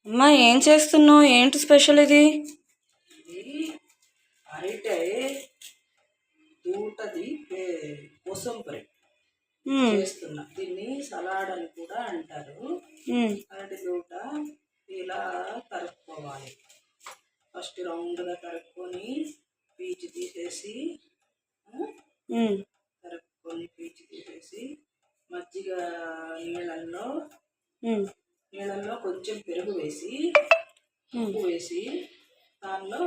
అమ్మా ఏం చేస్తున్నావు? ఏంటి స్పెషల్ ఇది? ఇది అరటి దూటది కోసంపరి చేస్తున్నా. దీన్ని సలాడ్ అని కూడా అంటారు. అరటి దూట ఇలా తరుక్కోవాలి. ఫస్ట్ రౌండ్గా తరుక్కొని పీచు తీసేసి మజ్జిగ నీళ్ళల్లో కొంచెం పెరుగు వేసి ఉప్పు వేసి దానిలో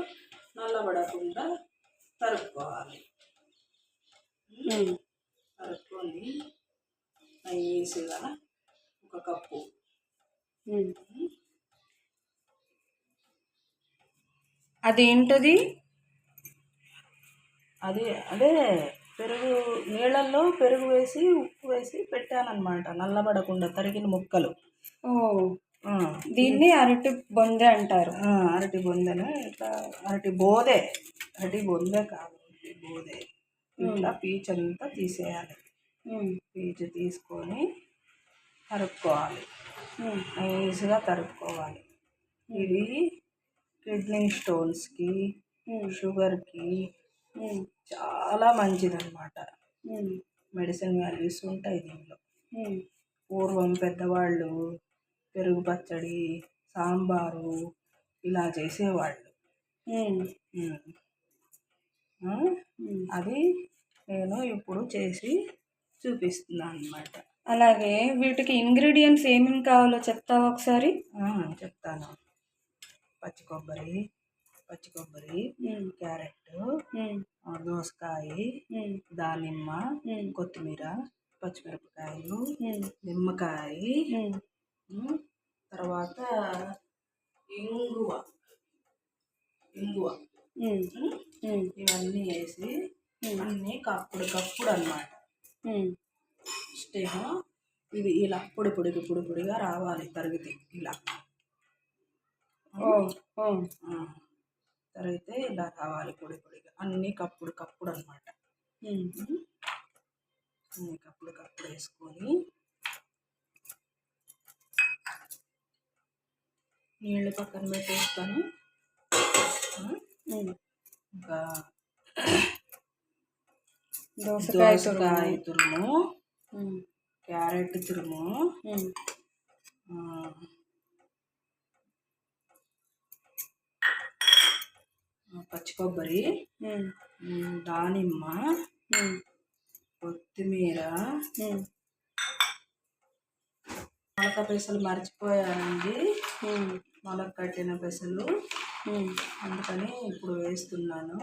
నల్లబడకుండా తరుక్కోవాలి. తరుక్కొని నైస్గా ఒక కప్పు అదేంటది? అదే పెరుగు నీళ్ళల్లో పెరుగు వేసి ఉప్పు వేసి పెట్టానన్నమాట, నల్లబడకుండా తరిగిన ముక్కలు. దీన్ని అరటి బొందె అంటారు. అరటి బొందెను ఇట్లా అరటి బోదే కాదు, బోదే. ఇట్లా పీచంతా తీసేయాలి. పీచు తీసుకొని తరుక్కోవాలి, నైస్గా తరుక్కోవాలి. ఇది కిడ్నీ స్టోన్స్కి, షుగర్కి చాలా మంచిదన్నమాట. మెడిసిన్ వాల్యూస్ ఉంటాయి దీనిలో. పూర్వం పెద్దవాళ్ళు పెరుగు పచ్చడి, సాంబారు ఇలా చేసేవాళ్ళు. అది నేను ఇప్పుడు చేసి చూపిస్తున్నాను అన్నమాట. అలాగే వీటికి ఇంగ్రీడియంట్స్ ఏమేమి కావాలో చెప్తావా ఒకసారి? చెప్తాను. పచ్చి కొబ్బరి, క్యారెట్, దోసకాయ, దానిమ్మ, కొత్తిమీర, పచ్చిమిరపకాయలు, నిమ్మకాయ, తర్వాత ఇంగువ ఇవన్నీ వేసి అన్నీ కప్పుడు అన్నమాట. స్టేమో ఇవి ఇలా పొడిగా రావాలి. తరిగితే ఇలా తరిగితే ఇలా రావాలి పొడిగా. అన్నీ కప్పుడు అన్నమాట. అన్నీ కప్పుడు వేసుకొని నీళ్ళు పక్కన పెట్టేస్తాను. ఇంకా దోసకాయ తురుము, క్యారెట్ తురుము, పచ్చి కొబ్బరి, దానిమ్మ, కొత్తిమీర, మొలక పెసలు మర్చిపోయానండి. మొలక కట్టిన పెసలు, అందుకని ఇప్పుడు వేస్తున్నాను.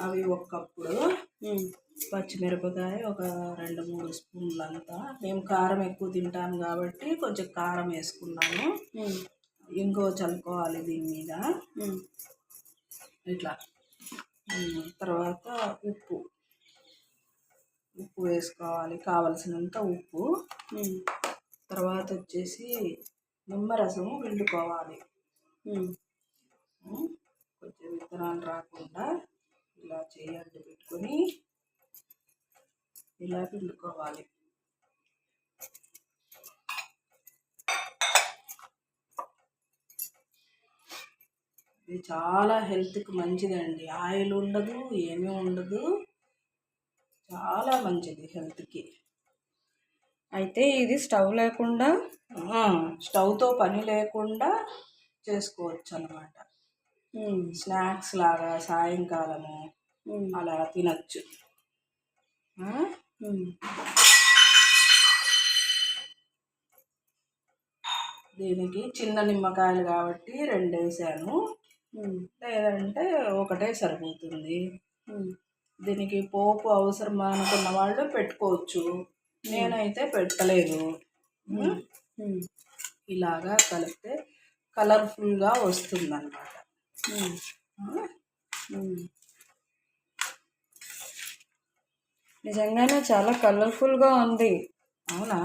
అవి ఒక కప్పుడు, పచ్చిమిరపకాయ ఒక 2-3 స్పూన్లంతా. మేము కారం ఎక్కువ తింటాము కాబట్టి కొంచెం కారం వేసుకున్నాను. ఇంకో చల్లుకోవాలి దీని మీద ఇట్లా. తర్వాత ఉప్పు వేసుకోవాలి, కావలసినంత ఉప్పు. తర్వాత వచ్చేసి నిమ్మరసము పిండుకోవాలి. కొంచెం విత్తనాలు రాకుండా ఇలా చేయండి పెట్టుకొని ఇలా పిండుకోవాలి. ఇది చాలా హెల్త్కి మంచిదండి. ఆయిల్ ఉండదు, ఏమీ ఉండదు, చాలా మంచిది హెల్త్కి. అయితే ఇది స్టవ్తో పని లేకుండా చేసుకోవచ్చు అన్నమాట. స్నాక్స్ లాగా సాయంకాలము అలా తినచ్చు. దీనికి చిన్న నిమ్మకాయలు కాబట్టి 2 వేసాను, లేదంటే ఒకటే సరిపోతుంది. దీనికి పోపు అవసరం అనుకున్న వాళ్ళు పెట్టుకోవచ్చు, నేనైతే పెట్టలేదు. ఇలాగా కలిపితే కలర్ఫుల్గా వస్తుందన్నమాట. నిజంగానే చాలా కలర్ఫుల్గా ఉంది. అవునా?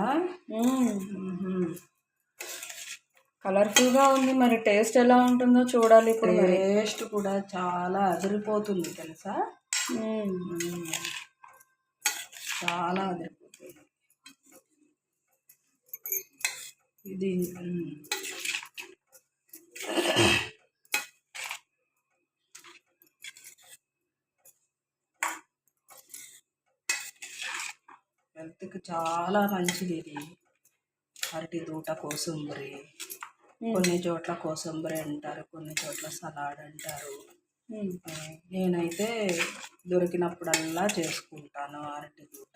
కలర్ఫుల్గా ఉంది. మరి టేస్ట్ ఎలా ఉంటుందో చూడాలి. ఇప్పుడు టేస్ట్ కూడా చాలా అదిరిపోతుంది తెలుసా. చాలా అదిరిపోతుంది ఇది. హెల్త్కి చాలా మంచిది ఇది. అరటి దూట కోసుంబరి, కొన్ని చోట్ల కోసుంబరి అంటారు, కొన్ని చోట్ల సలాడ్ అంటారు. నేనైతే దొరికినప్పుడల్లా చేసుకుంటాను అరటి దూట.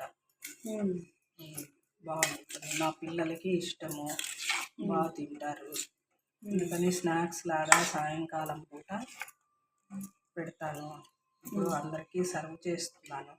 బాగుంటుంది, నా పిల్లలకి ఇష్టము, బాగా తింటారు. అందుకని స్నాక్స్ లాగా సాయంకాలం పూట పెడతాను. ఇప్పుడు అందరికీ సర్వ్ చేస్తున్నాను.